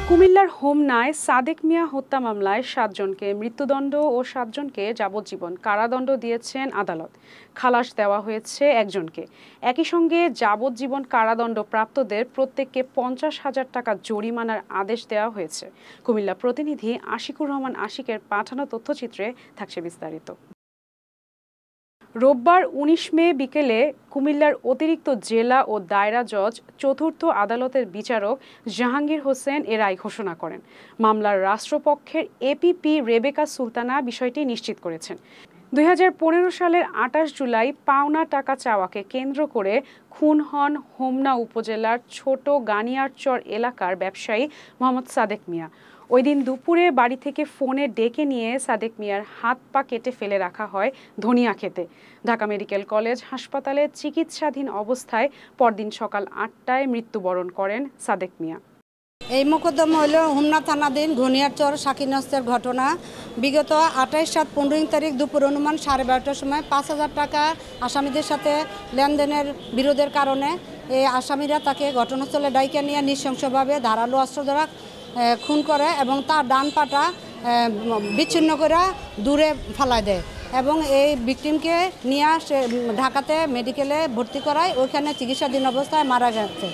কুমিল্লার হোমনায় সাদেক মিয়া হত্যা মামলায় ৭ জনকে মৃত্যুদণ্ড ও ৭ জনকে যাবজ্জীবন কারাদণ্ড দিয়েছেন আদালত। খালাস দেওয়া হয়েছে একজনকে। একই সঙ্গে যাবজ্জীবন কারাদণ্ড প্রাপ্তদের প্রত্যেককে ৫০,০০০ টাকা জরিমানার আদেশ দেওয়া হয়েছে। কুমিল্লা প্রতিনিধি আশিকুর রহমান আশিকের পাঠানো তথ্যচিত্রে থাকছে বিস্তারিত। রোববার ১৯ মে বিকেলে কুমিল্লার অতিরিক্ত জেলা ও দায়রা জজ চতুর্থ আদালতের বিচারক জাহাঙ্গীর হোসেন এ রায় ঘোষণা করেন। মামলার রাষ্ট্রপক্ষের এপিপি রেবেকা সুলতানা বিষয়টি নিশ্চিত করেছেন। ২০১৫ সালের ২৮ জুলাই পাওনা টাকা চাওয়াকে কেন্দ্র করে খুন হন হোমনা উপজেলার ছোট গানিয়ারচর এলাকার ব্যবসায়ী মোহাম্মদ সাদেক মিয়া। ওই দিন দুপুরে বাড়ি থেকে ফোনে ডেকে নিয়ে সাদেক মিয়ার হাত পা কেটে ফেলে রাখা হয় ধনিয়া খেতে। ঢাকা মেডিকেল কলেজ হাসপাতালে চিকিৎসাধীন অবস্থায় পরদিন সকাল ৮টায় মৃত্যুবরণ করেন সাদেক মিয়া। এই মোকদ্দমা হলো হোমনা থানাধীন ঘনিয়ারচর শাকিনস্তের ঘটনা। বিগত ২৮/৭/১৫ তারিখ দুপুর অনুমান 12:30টার সময় ৫,০০০ টাকা আসামিদের সাথে লেনদেনের বিরোধের কারণে এই আসামিরা তাকে ঘটনাস্থলে ডাইকা নিয়ে নৃশংসভাবে ধারালো অস্ত্র দ্বারা খুন করে এবং তার ডান পাটা বিচ্ছিন্ন করে দূরে ফেলায় দেয় এবং এই ভিকটিমকে নিয়ে সে ঢাকাতে মেডিকেলে ভর্তি করায়, ওইখানে চিকিৎসাধীন অবস্থায় মারা গেছে।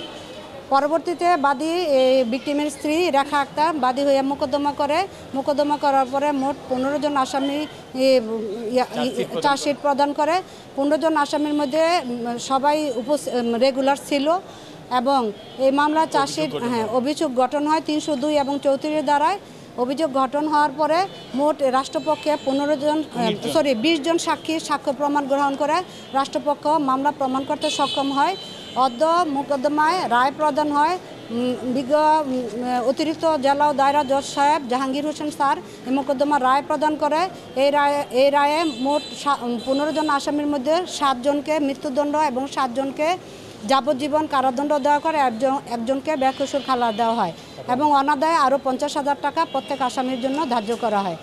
পরবর্তীতে বাদী এই ভিকটিমের স্ত্রী রেখা আক্তার বাদী হয়ে মোকদ্দমা করার পরে মোট ১৫ জন আসামি চার্জশিট প্রদান করে। ১৫ জন আসামির মধ্যে সবাই রেগুলার ছিল এবং এই মামলা চার্জশিট অভিযোগ গঠন হয় ৩০২ এবং ৩৪ দ্বারায়। অভিযোগ গঠন হওয়ার পরে মোট রাষ্ট্রপক্ষে ২০ জন সাক্ষ্য প্রমাণ গ্রহণ করে রাষ্ট্রপক্ষ মামলা প্রমাণ করতে সক্ষম হয়। অদ্য মোকদ্দমায় রায় প্রদান হয়। অতিরিক্ত জেলা ও দায়রা জজ সাহেব জাহাঙ্গীর হোসেন স্যার এই মোকদ্দমার রায় প্রদান করে। এই রায়ে মোট ১৫ জন আসামির মধ্যে ৭ জনকে মৃত্যুদণ্ড এবং ৭ জনকে যাবজ্জীবন কারাদণ্ড দেওয়া করে, একজনকে বেকসুর খালাস দেওয়া হয় এবং অনাদায়ে আরও ৫০,০০০ টাকা প্রত্যেক আসামির জন্য ধার্য করা হয়।